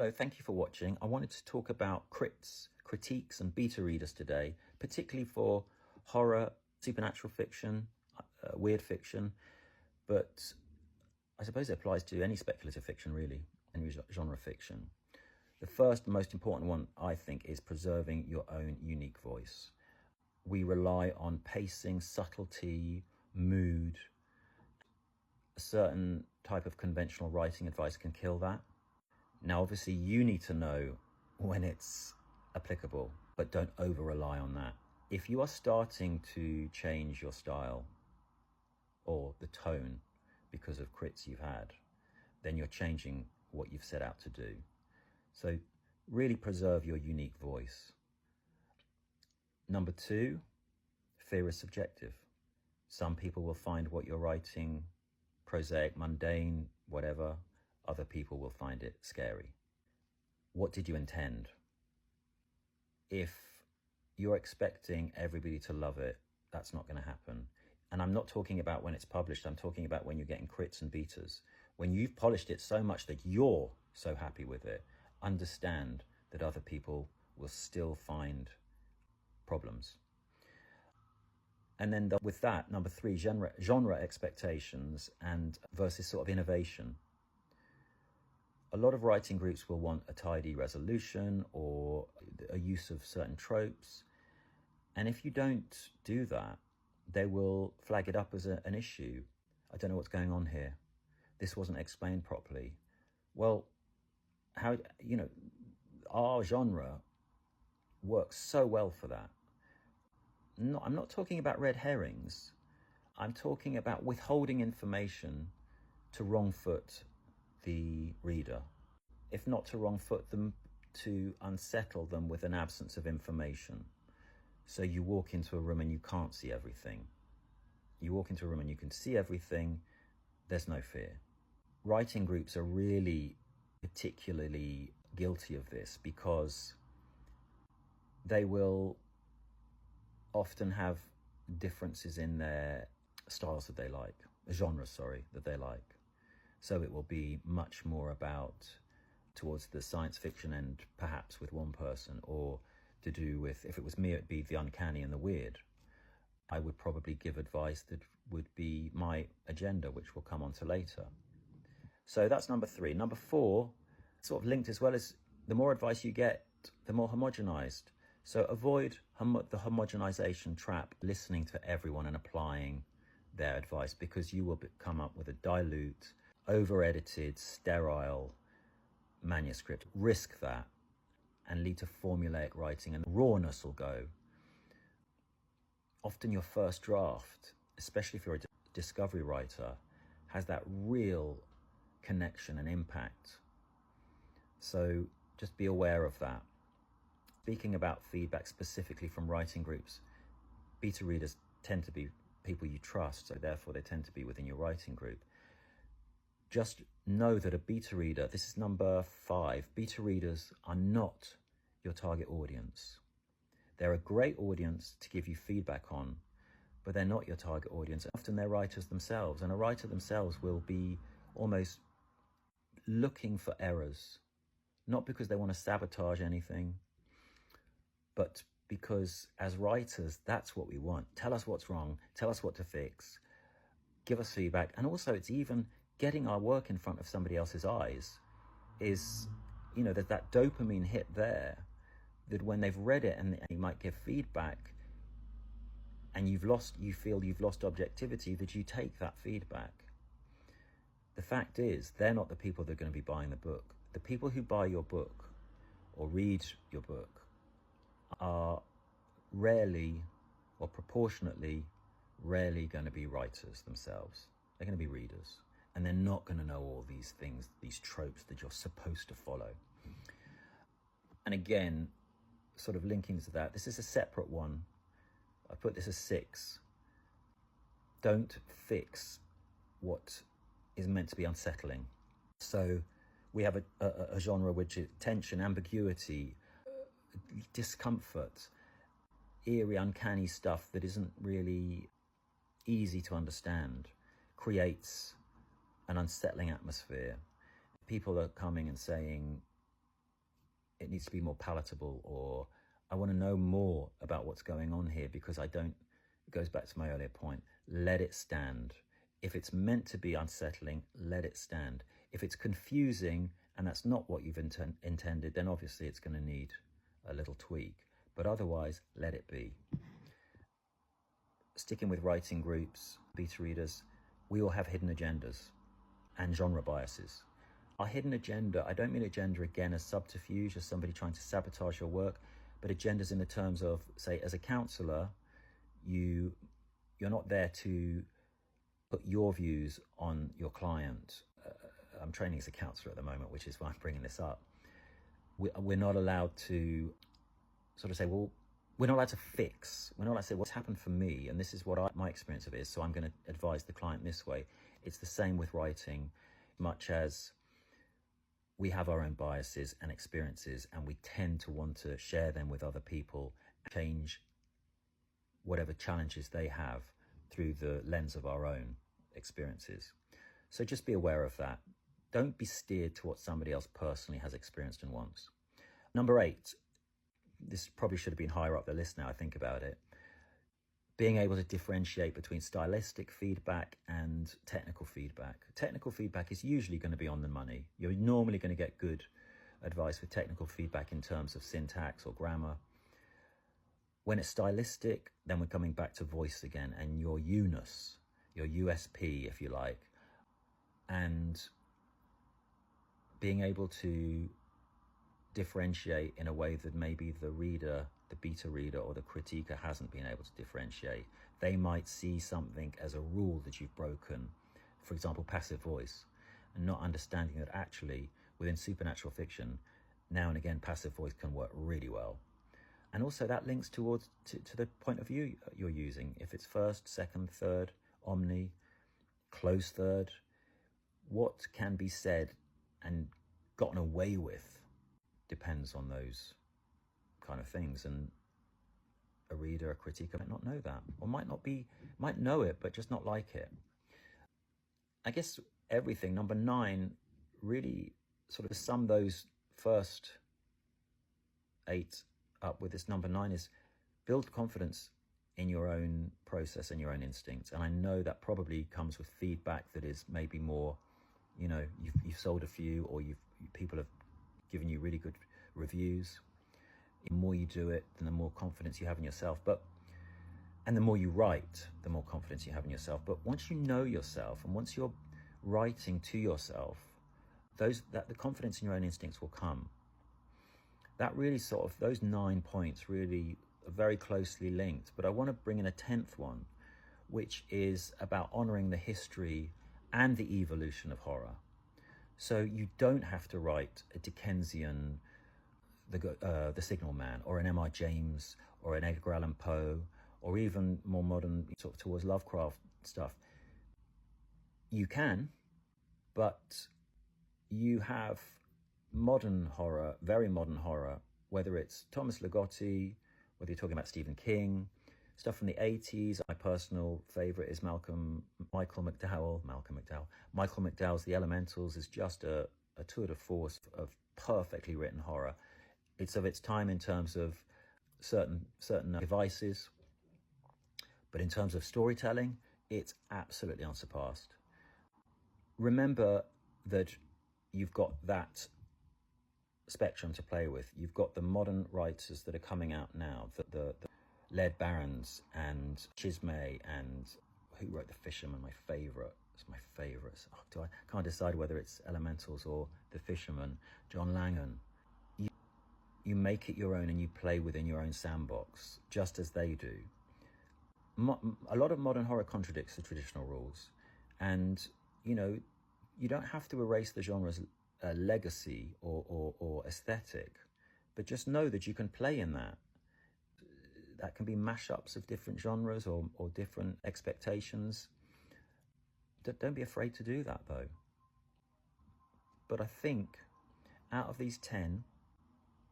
Hello, thank you for watching. I wanted to talk about critiques and beta readers today, particularly for horror, supernatural fiction, weird fiction, but I suppose it applies to any speculative fiction really, any genre fiction. The first most important one, I think, is preserving your own unique voice. We rely on pacing, subtlety, mood. A certain type of conventional writing advice can kill that. Now, obviously, you need to know when it's applicable, but don't over-rely on that. If you are starting to change your style or the tone because of crits you've had, then you're changing what you've set out to do. So really preserve your unique voice. Number two, fear is subjective. Some people will find what you're writing prosaic, mundane, whatever. Other people will find it scary. What did you intend? If you're expecting everybody to love it, that's not going to happen. And I'm not talking about when it's published. I'm talking about when you're getting crits and betas. When you've polished it so much that you're so happy with it, understand that other people will still find problems. And then with that, number three, genre expectations and versus sort of innovation. A lot of writing groups will want a tidy resolution or a use of certain tropes. And if you don't do that, they will flag it up as an issue. I don't know what's going on here. This wasn't explained properly. Well, our genre works so well for that. I'm not talking about red herrings. I'm talking about withholding information to wrong foot the reader, if not to wrong foot them, to unsettle them with an absence of information. So you walk into a room and you can't see everything. You walk into a room and you can see everything. There's no fear. Writing groups are really particularly guilty of this because they will often have differences in their styles that they like, genres, that they like. So it will be much more about towards the science fiction end, perhaps with one person, or to do with, if it was me, it'd be the uncanny and the weird. I would probably give advice that would be my agenda, which we'll come on to later. So that's number three. Number four, sort of linked as well, as the more advice you get, the more homogenized. So avoid the homogenization trap, listening to everyone and applying their advice, because you will come up with a dilute, over-edited, sterile manuscript. Risk that and lead to formulaic writing, and rawness will go. Often your first draft, especially if you're a discovery writer, has that real connection and impact. So just be aware of that. Speaking about feedback specifically from writing groups, beta readers tend to be people you trust, so therefore they tend to be within your writing group. Just know that a beta reader, this is number 5, beta readers are not your target audience. They're a great audience to give you feedback on, but they're not your target audience. Often they're writers themselves, and a writer themselves will be almost looking for errors, not because they want to sabotage anything, but because as writers, that's what we want. Tell us what's wrong, tell us what to fix, give us feedback. And also it's even getting our work in front of somebody else's eyes is, there's that dopamine hit there, that when they've read it and you might give feedback and you feel you've lost objectivity, that you take that feedback. The fact is, they're not the people that are going to be buying the book. The people who buy your book or read your book are rarely or proportionately rarely going to be writers themselves. They're going to be readers, and they're not going to know all these things, these tropes that you're supposed to follow. And again, sort of linking to that, this is a separate one. I put this as 6. Don't fix what is meant to be unsettling. So we have a genre which is tension, ambiguity, discomfort, eerie, uncanny stuff that isn't really easy to understand, creates an unsettling atmosphere. People are coming and saying, it needs to be more palatable, or I want to know more about what's going on here because I don't, it goes back to my earlier point, let it stand. If it's meant to be unsettling, let it stand. If it's confusing and that's not what you've intended, then obviously it's going to need a little tweak. But otherwise, let it be. Sticking with writing groups, beta readers, we all have hidden agendas and genre biases. Our hidden agenda, I don't mean agenda again as subterfuge, as somebody trying to sabotage your work, but agendas in the terms of, say, as a counsellor, you're not there to put your views on your client. I'm training as a counsellor at the moment, which is why I'm bringing this up. We're not allowed to sort of say, well, we're not allowed to fix. We're not allowed to say what's happened for me, and this is what my experience of it is, so I'm going to advise the client this way. It's the same with writing, much as we have our own biases and experiences, and we tend to want to share them with other people, change whatever challenges they have through the lens of our own experiences. So just be aware of that. Don't be steered to what somebody else personally has experienced and wants. Number 8, this probably should have been higher up the list now I think about it. Being able to differentiate between stylistic feedback and technical feedback. Technical feedback is usually going to be on the money. You're normally going to get good advice with technical feedback in terms of syntax or grammar. When it's stylistic, then we're coming back to voice again and your you-ness, your USP, if you like, and being able to differentiate in a way that maybe the reader, the beta reader or the critiquer hasn't been able to differentiate. They might see something as a rule that you've broken, for example, passive voice, and not understanding that actually within supernatural fiction, now and again, passive voice can work really well. And also that links towards to the point of view you're using. If it's first, second, third, omni, close third, what can be said and gotten away with depends on those kind of things. And a reader, a critic might not know that, or might know it, but just not like it. I guess everything, number 9, really sort of sum those first 8 up with this number 9 is build confidence in your own process and your own instincts. And I know that probably comes with feedback that is maybe more, you've sold a few, or people have given you really good reviews. The more you do it, then the more confidence you have in yourself. And the more you write, the more confidence you have in yourself. But once you know yourself, and once you're writing to yourself, the confidence in your own instincts will come. That really those 9 points really are very closely linked. But I want to bring in a 10th one, which is about honoring the history and the evolution of horror. So you don't have to write a Dickensian, the Signal Man, or an M.R. James, or an Edgar Allan Poe, or even more modern towards Lovecraft stuff. You can, but you have modern horror, very modern horror, whether it's Thomas Ligotti, whether you're talking about Stephen King, stuff from the 80s. My personal favorite is Michael McDowell. Michael McDowell's The Elementals is just a tour de force of perfectly written horror. It's of its time in terms of certain devices, but in terms of storytelling, it's absolutely unsurpassed. Remember that you've got that spectrum to play with. You've got the modern writers that are coming out now, the Lead Barons and Chismay, and who wrote The Fisherman, my favourite. It's my favourite. I can't decide whether it's Elementals or The Fisherman. John Langan. You make it your own and you play within your own sandbox, just as they do. A lot of modern horror contradicts the traditional rules, and you don't have to erase the genre's legacy or aesthetic, but just know that you can play in that. That can be mashups of different genres or different expectations. Don't be afraid to do that, though. But I think out of these 10,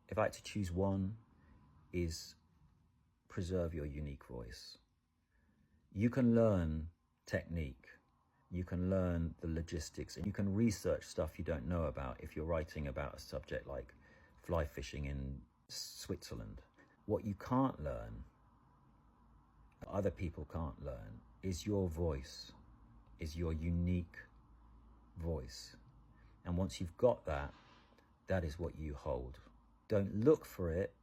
if I had to choose one, is preserve your unique voice. You can learn technique, you can learn the logistics, and you can research stuff you don't know about if you're writing about a subject like fly fishing in Switzerland. What you can't learn, other people can't learn, is your voice, is your unique voice. And once you've got that, that is what you hold. Don't look for it,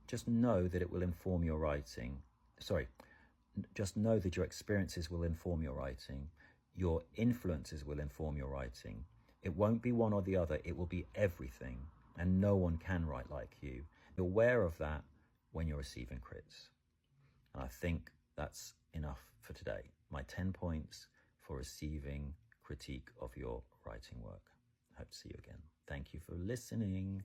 just know that it will inform your writing. Just know that your experiences will inform your writing. Your influences will inform your writing. It won't be one or the other, it will be everything. And no one can write like you. Be aware of that when you're receiving crits. And I think that's enough for today. My 10 points for receiving critique of your writing work. Hope to see you again. Thank you for listening.